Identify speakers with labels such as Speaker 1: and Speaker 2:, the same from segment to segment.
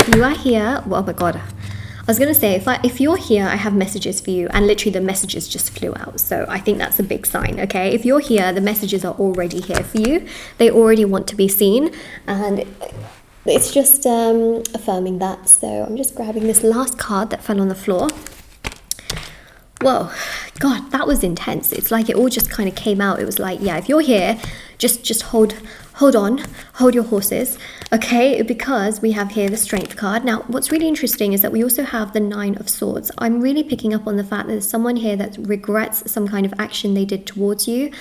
Speaker 1: if you are here, well, oh my god, I was going to say, if you're here, I have messages for you, and literally the messages just flew out. So I think that's a big sign, okay? If you're here, the messages are already here for you. They already want to be seen, and it's just affirming that. So I'm just grabbing this last card that fell on the floor. Whoa, God, that was intense. It's like it all just kind of came out. It was like, yeah, if you're here, just hold on, hold your horses, okay? Because we have here the Strength card. Now, what's really interesting is that we also have the Nine of Swords. I'm really picking up on the fact that there's someone here that regrets some kind of action they did towards you,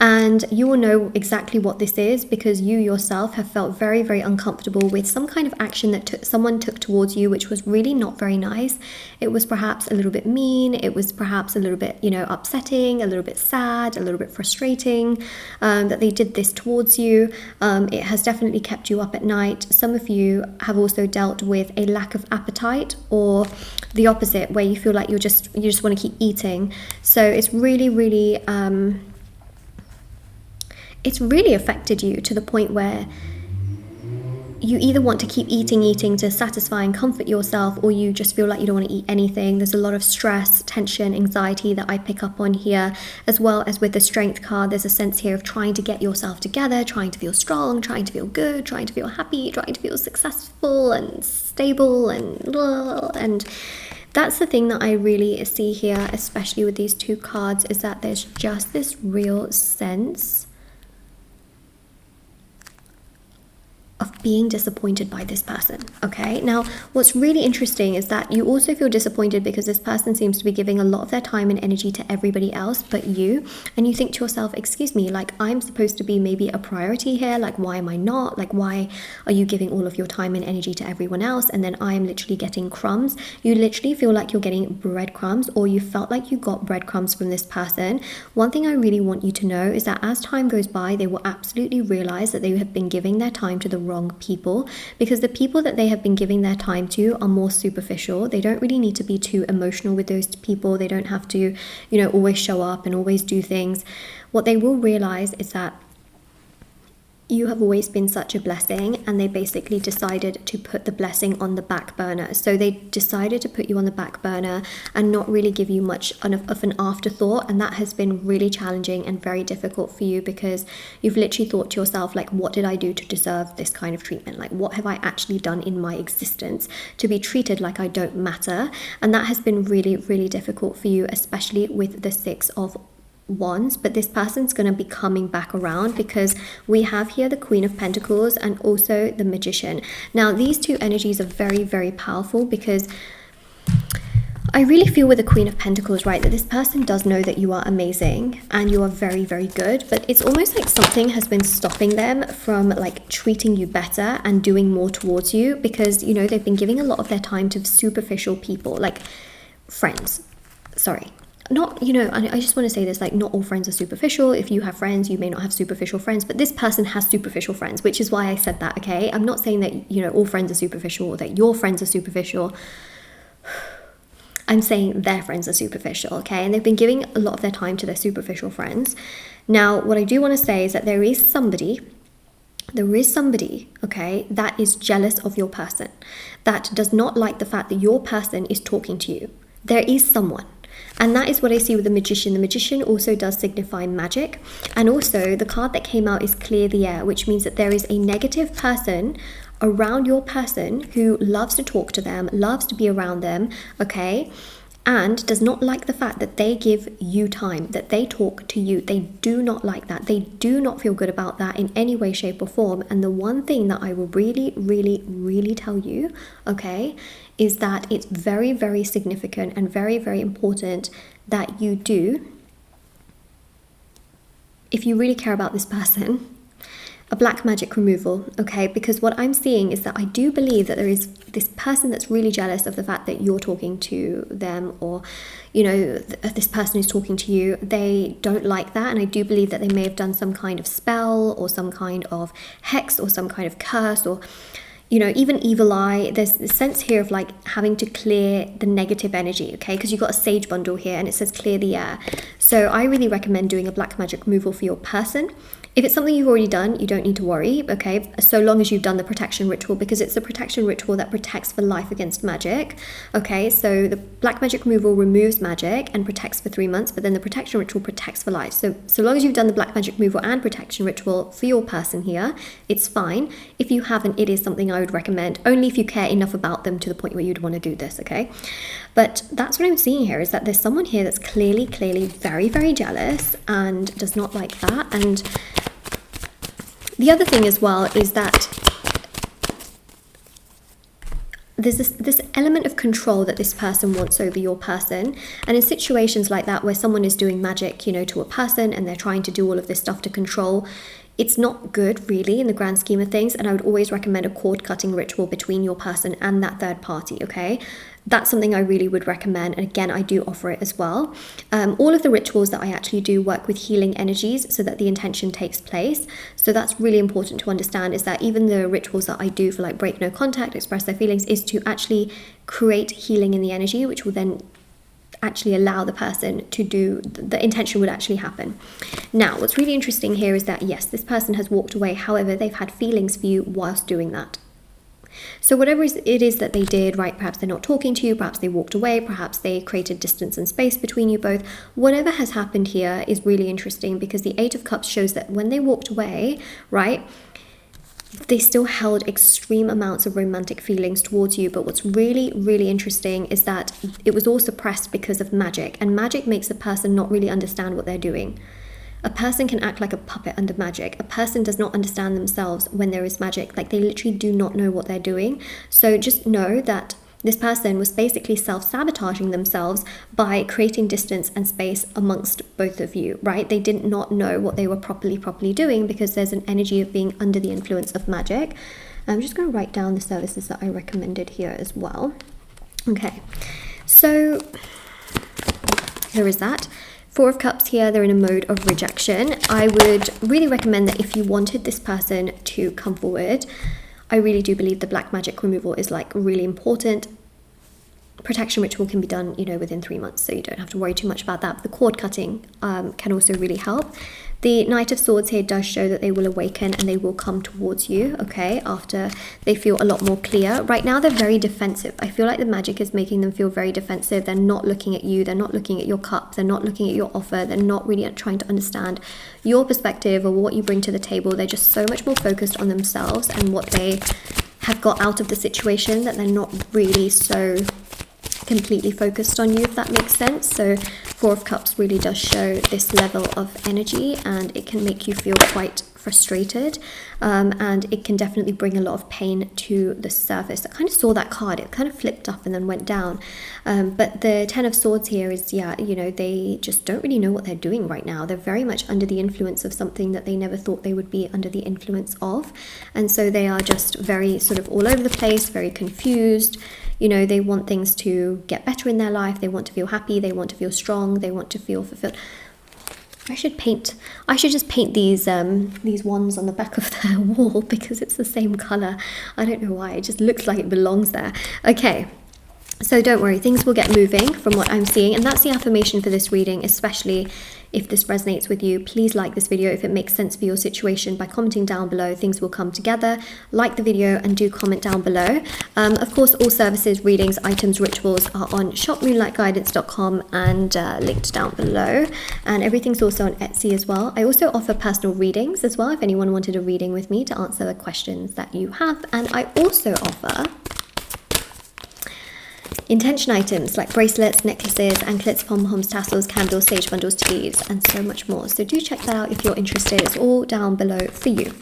Speaker 1: and you will know exactly what this is because you yourself have felt very, very uncomfortable with some kind of action that someone took towards you, which was really not very nice. It was perhaps a little bit mean. It was perhaps a little bit, you know, upsetting, a little bit sad, a little bit frustrating that they did this towards you. It has definitely kept you up at night. Some of you have also dealt with a lack of appetite, or the opposite, where you feel like you just want to keep eating. So it's really affected you to the point where you either want to keep eating to satisfy and comfort yourself, or you just feel like you don't want to eat anything. There's a lot of stress, tension, anxiety that I pick up on here, as well as with the Strength card. There's a sense here of trying to get yourself together, trying to feel strong, trying to feel good, trying to feel happy, trying to feel successful and stable, and that's the thing that I really see here, especially with these two cards, is that there's just this real sense of being disappointed by this person, okay? Now, what's really interesting is that you also feel disappointed because this person seems to be giving a lot of their time and energy to everybody else but you, and you think to yourself, excuse me, like, I'm supposed to be maybe a priority here, like, why am I not? Like, why are you giving all of your time and energy to everyone else, and then I'm literally getting crumbs? You literally feel like you're getting breadcrumbs, or you felt like you got breadcrumbs from this person. One thing I really want you to know is that as time goes by, they will absolutely realize that they have been giving their time to the wrong people, because the people that they have been giving their time to are more superficial. They don't really need to be too emotional with those people. They don't have to, you know, always show up and always do things. What they will realize is that you have always been such a blessing, and they basically decided to put the blessing on the back burner. So they decided to put you on the back burner and not really give you much of an afterthought, and that has been really challenging and very difficult for you, because you've literally thought to yourself, like, what did I do to deserve this kind of treatment? Like, what have I actually done in my existence to be treated like I don't matter? And that has been really, really difficult for you, especially with the Six of Wands. But this person's going to be coming back around, because we have here the Queen of Pentacles and also the Magician. Now, these two energies are very, very powerful, because I really feel with the Queen of Pentacles, right, that this person does know that you are amazing and you are very, very good, but it's almost like something has been stopping them from, like, treating you better and doing more towards you, because, you know, they've been giving a lot of their time to superficial people, like friends. Sorry. Not, you know, I just want to say this, like, not all friends are superficial. If you have friends, you may not have superficial friends, but this person has superficial friends, which is why I said that, okay? I'm not saying that, you know, all friends are superficial or that your friends are superficial. I'm saying their friends are superficial, okay? And they've been giving a lot of their time to their superficial friends. Now, what I do want to say is that there is somebody, okay, that is jealous of your person, that does not like the fact that your person is talking to you. There is someone. And that is what I see with the Magician. The Magician also does signify magic. And also the card that came out is Clear the Air, which means that there is a negative person around your person who loves to talk to them, loves to be around them, okay? And does not like the fact that they give you time, that they talk to you. They do not like that. They do not feel good about that in any way, shape, or form. And the one thing that I will really, really, really tell you, okay, is that it's very, very significant and very, very important that you do, if you really care about this person, a black magic removal, okay? Because what I'm seeing is that I do believe that there is this person that's really jealous of the fact that you're talking to them, or, you know, this person who's talking to you. They don't like that, and I do believe that they may have done some kind of spell or some kind of hex or some kind of curse, or, you know, even evil eye. There's this sense here of, like, having to clear the negative energy, okay? Because you've got a sage bundle here and it says clear the air. So I really recommend doing a black magic removal for your person. If it's something you've already done, you don't need to worry, okay? So long as you've done the protection ritual, because it's a protection ritual that protects for life against magic, okay? So the black magic removal removes magic and protects for 3 months, but then the protection ritual protects for life. So long as you've done the black magic removal and protection ritual for your person here, it's fine. If you haven't, it is something I would recommend, only if you care enough about them to the point where you'd want to do this, okay? But that's what I'm seeing here, is that there's someone here that's clearly very, very jealous and does not like that. And the other thing as well is that there's this element of control that this person wants over your person. And in situations like that where someone is doing magic, you know, to a person and they're trying to do all of this stuff to control, it's not good really in the grand scheme of things. And I would always recommend a cord cutting ritual between your person and that third party, okay? That's something I really would recommend. And again, I do offer it as well. All of the rituals that I actually do work with healing energies so that the intention takes place. So that's really important to understand, is that even the rituals that I do for like break no contact, express their feelings, is to actually create healing in the energy, which will then actually allow the person to do, the intention would actually happen. Now, what's really interesting here is that yes, this person has walked away. However, they've had feelings for you whilst doing that. So whatever it is that they did, right, perhaps they're not talking to you, perhaps they walked away, perhaps they created distance and space between you both. Whatever has happened here is really interesting, because the Eight of Cups shows that when they walked away, right, they still held extreme amounts of romantic feelings towards you. But what's really, really interesting is that it was all suppressed because of magic, and magic makes a person not really understand what they're doing. A person can act like a puppet under magic. A person does not understand themselves when there is magic. Like, they literally do not know what they're doing. So just know that this person was basically self-sabotaging themselves by creating distance and space amongst both of you, right? They did not know what they were properly doing, because there's an energy of being under the influence of magic. I'm just going to write down the services that I recommended here as well. Okay, so here is that. Four of Cups here, they're in a mode of rejection. I would really recommend that if you wanted this person to come forward, I really do believe the black magic removal is like really important. Protection ritual can be done, you know, within 3 months, so you don't have to worry too much about that. But the cord cutting can also really help. The Knight of Swords here does show that they will awaken and they will come towards you, okay, after they feel a lot more clear. Right now, they're very defensive. I feel like the magic is making them feel very defensive. They're not looking at you. They're not looking at your cup. They're not looking at your offer. They're not really trying to understand your perspective or what you bring to the table. They're just so much more focused on themselves and what they have got out of the situation, that they're not really so completely focused on you, if that makes sense. So Four of Cups really does show this level of energy, and it can make you feel quite frustrated, and it can definitely bring a lot of pain to the surface. I kind of saw that card, it kind of flipped up and then went down, but the Ten of Swords here is, yeah, you know, they just don't really know what they're doing right now. They're very much under the influence of something that they never thought they would be under the influence of, and so they are just very sort of all over the place, very confused. You know, they want things to get better in their life, they want to feel happy, they want to feel strong, they want to feel fulfilled. I should just paint these wands on the back of their wall, because it's the same color. I don't know why, it just looks like it belongs there. Okay, so don't worry, things will get moving from what I'm seeing, and that's the affirmation for this reading. Especially if this resonates with you, please like this video if it makes sense for your situation by commenting down below. Things will come together. Like the video and do comment down below. Of course, all services, readings, items, rituals are on shopmoonlightguidance.com and linked down below, and everything's also on Etsy as well. I also offer personal readings as well if anyone wanted a reading with me to answer the questions that you have, and I also offer intention items like bracelets, necklaces, anklets, pom-poms, tassels, candles, sage bundles, teas, and so much more. So do check that out if you're interested. It's all down below for you.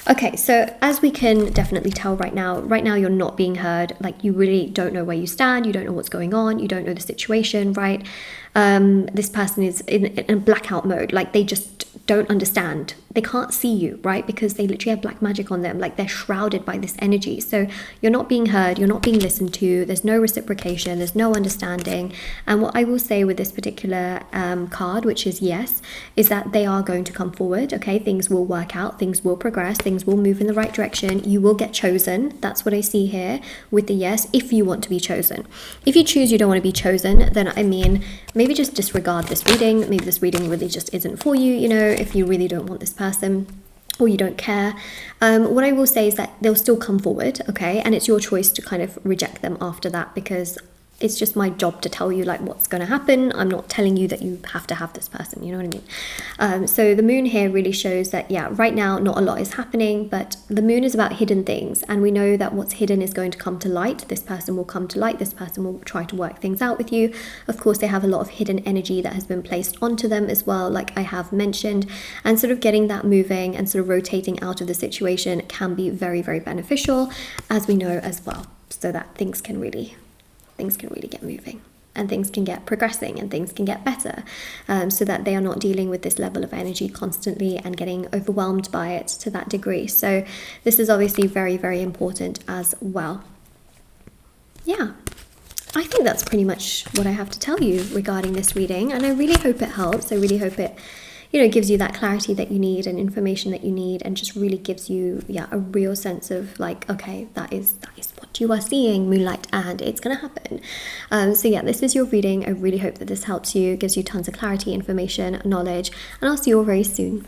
Speaker 1: Okay, so as we can definitely tell right now you're not being heard. Like, you really don't know where you stand, you don't know what's going on, you don't know the situation, right? This person is in a blackout mode. Like, they just don't understand. They can't see you, right? Because they literally have black magic on them. Like, they're shrouded by this energy. So you're not being heard, you're not being listened to, there's no reciprocation, there's no understanding. And what I will say with this particular card, which is yes, is that they are going to come forward, okay? Things will work out, things will progress, things will move in the right direction. You will get chosen. That's what I see here with the yes, if you want to be chosen. If you choose you don't want to be chosen, then I mean, maybe just disregard this reading. Maybe this reading really just isn't for you, you know, if you really don't want this person. or you don't care. What I will say is that they'll still come forward, okay? And it's your choice to kind of reject them after that, because it's just my job to tell you like what's going to happen. I'm not telling you that you have to have this person, you know what I mean? So the moon here really shows that, yeah, right now not a lot is happening, but the moon is about hidden things, and we know that what's hidden is going to come to light. This person will come to light. This person will try to work things out with you. Of course, they have a lot of hidden energy that has been placed onto them as well, like I have mentioned, and sort of getting that moving and sort of rotating out of the situation can be very, very beneficial, as we know as well, so that things can really get moving, and things can get progressing, and things can get better, so that they are not dealing with this level of energy constantly and getting overwhelmed by it to that degree. So this is obviously very, very important as well. Yeah, I think that's pretty much what I have to tell you regarding this reading, and I really hope it helps. I really hope it, you know, gives you that clarity that you need and information that you need, and just really gives you, yeah, a real sense of like, okay, that is what you are seeing, moonlight, and it's gonna happen. So yeah, this is your reading. I really hope that this helps you, gives you tons of clarity, information, knowledge, and I'll see you all very soon.